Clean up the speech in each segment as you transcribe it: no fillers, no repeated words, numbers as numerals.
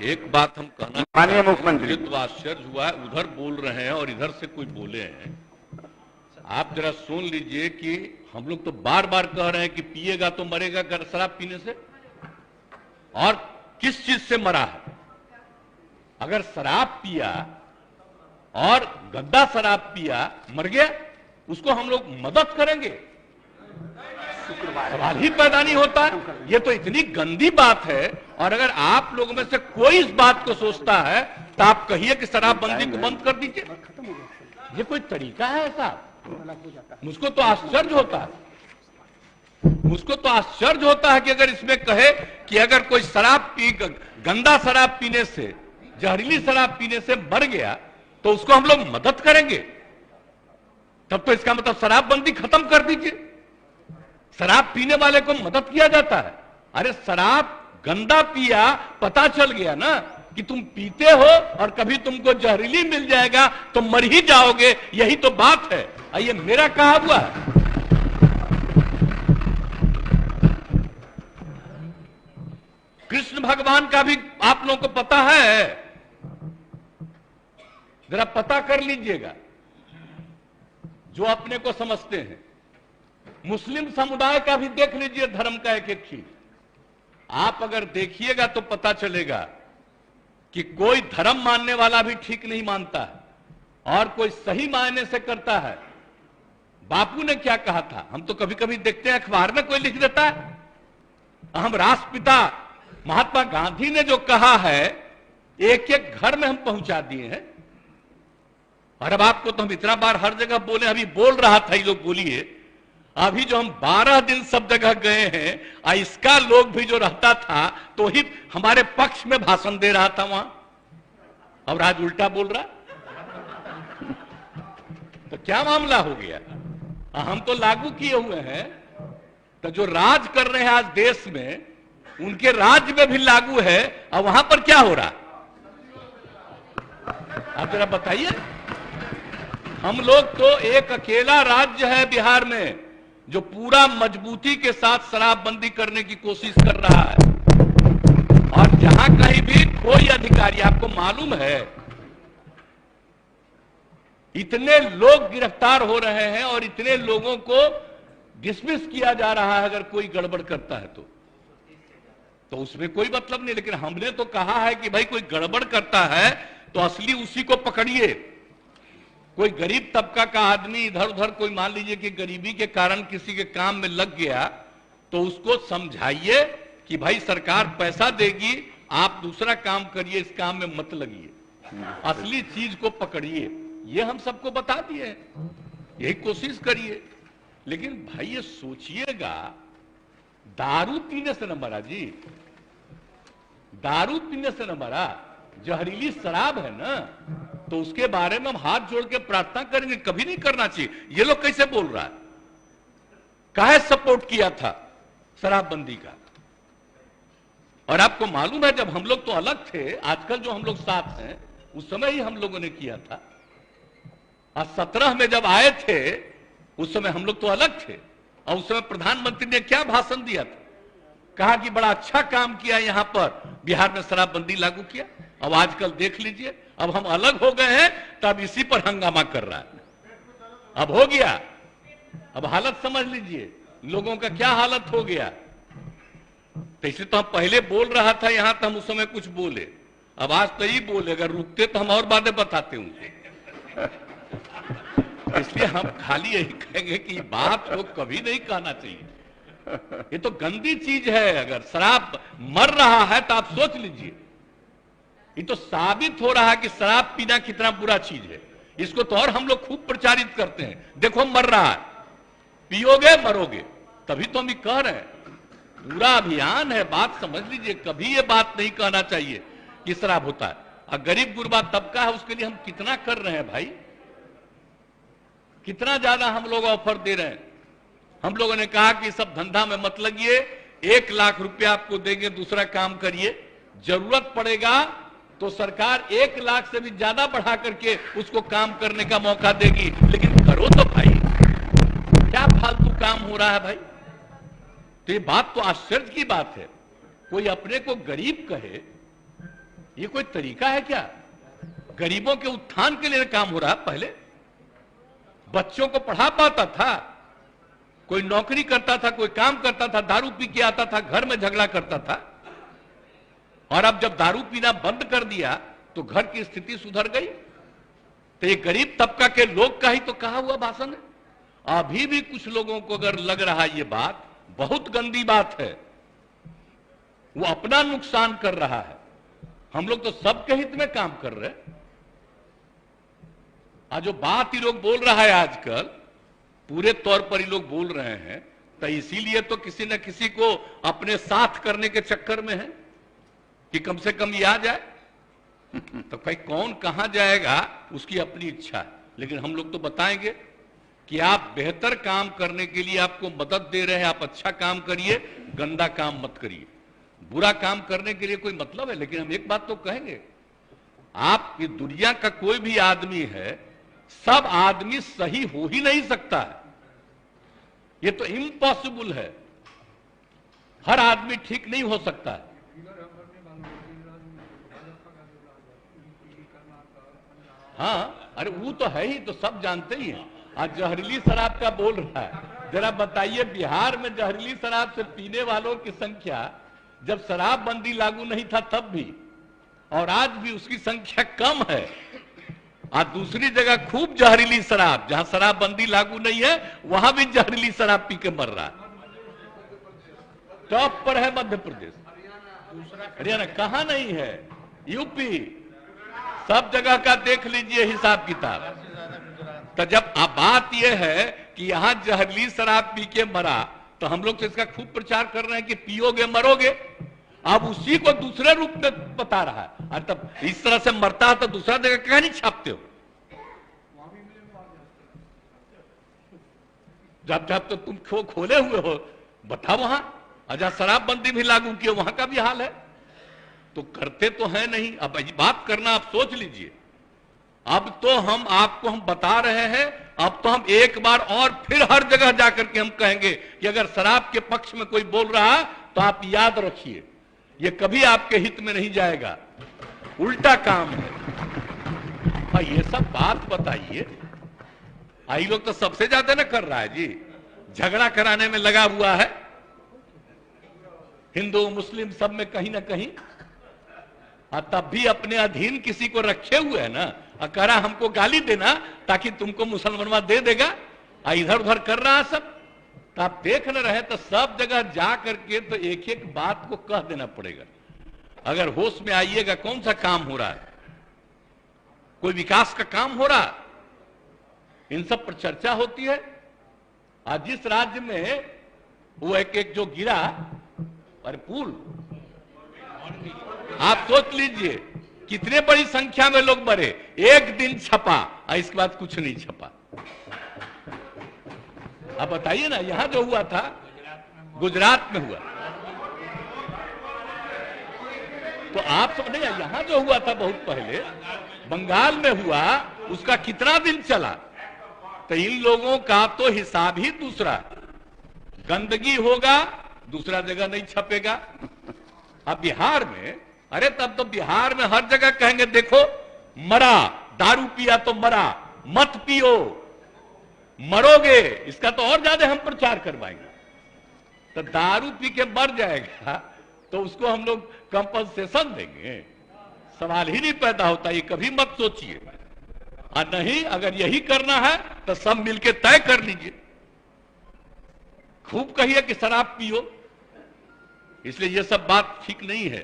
एक बात हम कहना, माननीय मुख्यमंत्री, तो आश्चर्य हुआ है, उधर बोल रहे हैं और इधर से कोई बोले हैं। आप जरा सुन लीजिए कि हम लोग तो बार बार कह रहे हैं कि पिएगा तो मरेगा शराब पीने से, और किस चीज से मरा है। अगर शराब पिया और गंदा शराब पिया मर गया, उसको हम लोग मदद करेंगे? सवाल ही पैदा नहीं होता। ये तो इतनी गंदी बात है। और अगर आप लोगों में से कोई इस बात को सोचता है तो आप कहिए कि शराबबंदी को बंद कर दीजिए। ये कोई तरीका है ऐसा? मुझको तो आश्चर्य होता है, मुझको तो आश्चर्य होता है कि अगर इसमें कहे कि अगर कोई गंदा शराब पीने से, जहरीली शराब पीने से मर गया तो उसको हम लोग मदद करेंगे, तब तो इसका मतलब शराबबंदी खत्म कर दीजिए। शराब पीने वाले को मदद किया जाता है। अरे शराब गंदा पिया, पता चल गया ना कि तुम पीते हो और कभी तुमको जहरीली मिल जाएगा तो मर ही जाओगे, यही तो बात है। ये मेरा कहा हुआ है। कृष्ण भगवान का भी आप लोगों को पता है, जरा पता कर लीजिएगा जो अपने को समझते हैं। मुस्लिम समुदाय का भी देख लीजिए धर्म का एक एक चीज। आप अगर देखिएगा तो पता चलेगा कि कोई धर्म मानने वाला भी ठीक नहीं मानता है और कोई सही मायने से करता है। बापू ने क्या कहा था, हम तो कभी कभी देखते हैं अखबार में कोई लिख देता है। हम राष्ट्रपिता महात्मा गांधी ने जो कहा है, एक एक घर में हम पहुंचा दिए हैं। और अब आपको तो हम इतना बार हर जगह बोले, अभी बोल रहा था ये लोग, बोलिए अभी जो हम 12 दिन सब जगह गए हैं, इसका लोग भी जो रहता था तो ही हमारे पक्ष में भाषण दे रहा था वहां, अब आज उल्टा बोल रहा। तो क्या मामला हो गया? हम तो लागू किए हुए हैं, तो जो राज कर रहे हैं आज देश में, उनके राज्य में भी लागू है, और वहां पर क्या हो रहा? आप जरा बताइए। हम लोग तो एक अकेला राज्य है बिहार में जो पूरा मजबूती के साथ शराबबंदी करने की कोशिश कर रहा है। और जहां कहीं भी कोई अधिकारी, आपको मालूम है इतने लोग गिरफ्तार हो रहे हैं और इतने लोगों को डिसमिस किया जा रहा है अगर कोई गड़बड़ करता है तो उसमें कोई मतलब नहीं। लेकिन हमने तो कहा है कि भाई कोई गड़बड़ करता है तो असली उसी को पकड़िए। कोई गरीब तबका का आदमी इधर उधर, कोई मान लीजिए कि गरीबी के कारण किसी के काम में लग गया, तो उसको समझाइए कि भाई सरकार पैसा देगी, आप दूसरा काम करिए, इस काम में मत लगिए, असली चीज को पकड़िए। ये हम सबको बता दिए, यही कोशिश करिए। लेकिन भाई ये सोचिएगा, दारू पीने से न मरा जी, दारू पीने से न मरा, जहरीली शराब है ना, तो उसके बारे में हम हाथ जोड़ के प्रार्थना करेंगे, कभी नहीं करना चाहिए। ये लोग कैसे बोल रहा है? काहे सपोर्ट किया था शराबबंदी का? और आपको मालूम है जब हम लोग तो अलग थे, आजकल जो हम लोग साथ हैं, उस समय ही हम लोगों ने किया था। और 17 में जब आए थे उस समय हम लोग तो अलग थे, और उस समय प्रधानमंत्री ने क्या भाषण दिया था? कहा कि बड़ा अच्छा काम किया यहां पर, बिहार में शराबबंदी लागू किया। अब आजकल देख लीजिए, अब हम अलग हो गए हैं तब इसी पर हंगामा कर रहा है। अब हो गया, अब हालत समझ लीजिए लोगों का क्या हालत हो गया। तो इसलिए तो हम पहले बोल रहा था यहां, तो हम उस समय कुछ बोले, अब आज तो ही बोले, अगर रुकते तो हम और बातें बताते उनसे। इसलिए हम खाली यही कहेंगे कि बात को कभी नहीं कहना चाहिए। ये तो गंदी चीज है। अगर शराब मर रहा है तो आप सोच लीजिए, ये तो साबित हो रहा है कि शराब पीना कितना बुरा चीज है। इसको तो और हम लोग खूब प्रचारित करते हैं, देखो मर रहा है, पियोगे मरोगे, तभी तो हम ये कह रहे हैं। पूरा अभियान है, बात समझ लीजिए। कभी ये बात नहीं कहना चाहिए कि शराब होता है। और गरीब गुरबा तबका है, उसके लिए हम कितना कर रहे हैं भाई, कितना ज्यादा हम लोग ऑफर दे रहे हैं। हम लोगों ने कहा कि सब धंधा में मत लगिए, 1 लाख रुपया आपको देंगे, दूसरा काम करिए, जरूरत पड़ेगा तो सरकार 1 लाख से भी ज्यादा बढ़ा करके उसको काम करने का मौका देगी। लेकिन करो तो भाई, क्या फालतू काम हो रहा है भाई। तो ये बात तो आश्चर्य की बात है, कोई अपने को गरीब कहे, ये कोई तरीका है क्या? गरीबों के उत्थान के लिए काम हो रहा है। पहले बच्चों को पढ़ा पाता था, कोई नौकरी करता था, कोई काम करता था, दारू पी के आता था, घर में झगड़ा करता था। और अब जब दारू पीना बंद कर दिया तो घर की स्थिति सुधर गई। तो ये गरीब तबका के लोग का ही तो कहा हुआ भाषण है। अभी भी कुछ लोगों को अगर लग रहा है ये बात बहुत गंदी बात है, वो अपना नुकसान कर रहा है। हम लोग तो सबके हित में काम कर रहे हैं। आज जो बात ही लोग बोल रहा है आजकल, पूरे तौर पर ही लोग बोल रहे हैं, तो इसीलिए तो किसी न किसी को अपने साथ करने के चक्कर में है कि कम से कम ये आ जाए। तो भाई कौन कहां जाएगा उसकी अपनी इच्छा है, लेकिन हम लोग तो बताएंगे कि आप बेहतर काम करने के लिए आपको मदद दे रहे हैं। आप अच्छा काम करिए, गंदा काम मत करिए। बुरा काम करने के लिए कोई मतलब है, लेकिन हम एक बात तो कहेंगे, आप ये दुनिया का कोई भी आदमी है, सब आदमी सही हो ही नहीं सकता है। ये तो इम्पॉसिबल है। हर आदमी ठीक नहीं हो सकता है। हाँ, अरे वो तो है ही, तो सब जानते ही हैं। आज जहरीली शराब का बोल रहा है, जरा बताइए बिहार में जहरीली शराब से पीने वालों की संख्या जब शराबबंदी लागू नहीं था तब भी, और आज भी उसकी संख्या कम है। आज दूसरी जगह खूब जहरीली शराब, जहां शराबबंदी लागू नहीं है वहां भी जहरीली शराब पी के मर रहा है। टॉप पर है मध्य प्रदेश, हरियाणा कहां नहीं है, यूपी, सब जगह का देख लीजिए हिसाब किताब। तो जब अब बात यह है कि यहां जहरीली शराब पी के मरा, तो हम लोग तो इसका खूब प्रचार कर रहे हैं कि पियोगे मरोगे। अब उसी को दूसरे रूप में बता रहा है। और तब इस तरह से मरता है तो दूसरा जगह कहां नहीं छापते हो? जब जब तो तुम खोले हुए हो, बताओ वहां। अजा शराबबंदी भी लागू किए, वहां का भी हाल है। तो करते तो है नहीं। अब बात करना आप सोच लीजिए। अब तो हम आपको बता रहे हैं, अब तो हम एक बार और फिर हर जगह जाकर के हम कहेंगे कि अगर शराब के पक्ष में कोई बोल रहा है तो आप याद रखिए, ये कभी आपके हित में नहीं जाएगा, उल्टा काम है। हाँ, ये सब बात बताइए। आई लोग तो सबसे ज्यादा ना कर रहा है जी, झगड़ा कराने में लगा हुआ है, हिंदू मुस्लिम सब में कहीं ना कहीं। तब भी अपने अधीन किसी को रखे हुए है ना, कह रहा हमको गाली देना ताकि तुमको मुसलमानवा दे देगा, इधर उधर कर रहा है सब। तो आप देख न रहे तो सब जगह जा करके तो एक एक बात को कह देना पड़ेगा। अगर होश में आइएगा, कौन सा काम हो रहा है, कोई विकास का काम हो रहा, इन सब पर चर्चा होती है। आज जिस राज्य में वो एक जो गिरा, अरे पुल, आप सोच लीजिए कितने बड़ी संख्या में लोग मरे, एक दिन छपा और इसके बाद कुछ नहीं छपा। अब बताइए ना, यहां जो हुआ था गुजरात में हुआ, तो आप सब नहीं, यहां जो हुआ था बहुत पहले बंगाल में हुआ, उसका कितना दिन चला। तो इन लोगों का तो हिसाब ही दूसरा, गंदगी होगा दूसरा जगह नहीं छपेगा। अब बिहार में, अरे तब तो बिहार में हर जगह कहेंगे देखो मरा, दारू पिया तो मरा, मत पियो मरोगे, इसका तो और ज्यादा हम प्रचार करवाएंगे। तो दारू पी के मर जाएगा तो उसको हम लोग कंपनसेशन देंगे, सवाल ही नहीं पैदा होता। ये कभी मत सोचिए। और नहीं, अगर यही करना है तो सब मिलके तय कर लीजिए, खूब कहिए कि शराब पियो। इसलिए ये सब बात ठीक नहीं है।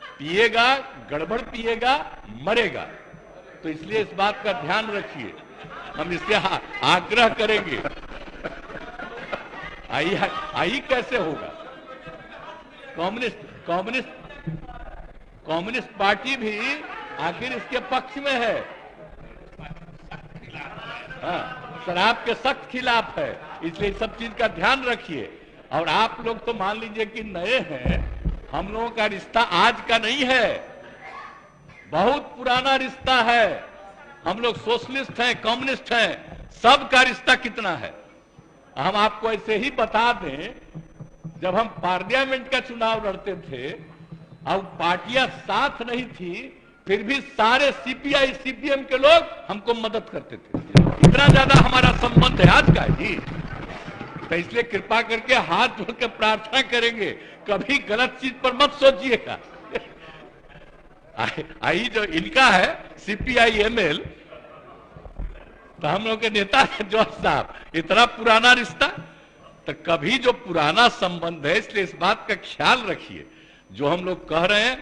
पिएगा, गड़बड़ पिएगा, मरेगा। तो इसलिए इस बात का ध्यान रखिए, हम इससे आग्रह करेंगे। आई कैसे होगा? कम्युनिस्ट पार्टी भी आखिर इसके पक्ष में है, हाँ, शराब के सख्त खिलाफ है। इसलिए सब चीज का ध्यान रखिए। और आप लोग तो मान लीजिए कि नए हैं, हम लोगों का रिश्ता आज का नहीं है, बहुत पुराना रिश्ता है। हम लोग सोशलिस्ट हैं, कम्युनिस्ट हैं, सबका रिश्ता कितना है। हम आपको ऐसे ही बता दें, जब हम पार्लियामेंट का चुनाव लड़ते थे अब पार्टियां साथ नहीं थी, फिर भी सारे सीपीआई सीपीएम के लोग हमको मदद करते थे। इतना ज्यादा हमारा संबंध है आज का जी। तो इसलिए कृपा करके हाथ जोड़ के प्रार्थना करेंगे, कभी गलत चीज पर मत सोचिएगा। आई जो इनका है सीपीआई एमएल, तो हम लोग के नेता है जॉर्ज साहब, इतना पुराना रिश्ता, तो कभी जो पुराना संबंध है, इसलिए इस बात का ख्याल रखिए। जो हम लोग कह रहे हैं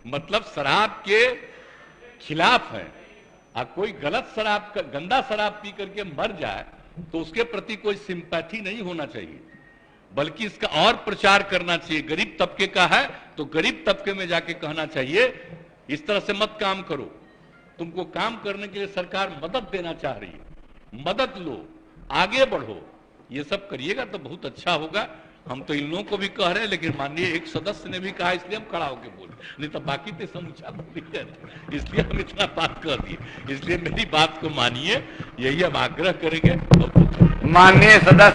मतलब शराब के खिलाफ है, कोई गलत शराब का गंदा शराब पी करके मर जाए तो उसके प्रति कोई सिंपैथी नहीं होना चाहिए, बल्कि इसका और प्रचार करना चाहिए। गरीब तबके का है तो गरीब तबके में जाके कहना चाहिए इस तरह से मत काम करो, तुमको काम करने के लिए सरकार मदद देना चाह रही है, मदद लो, आगे बढ़ो, ये सब करिएगा तो बहुत अच्छा होगा। हम तो इन लोगों को भी कह रहे हैं, लेकिन माननीय एक सदस्य ने भी कहा, इसलिए हम खड़ा होकर बोले, नहीं तो बाकी तो समूचा बोली कहते, इसलिए हम इतना बात कर दिए। इसलिए मेरी बात को मानिए, यही हम आग्रह करेंगे। माननीय सदस्य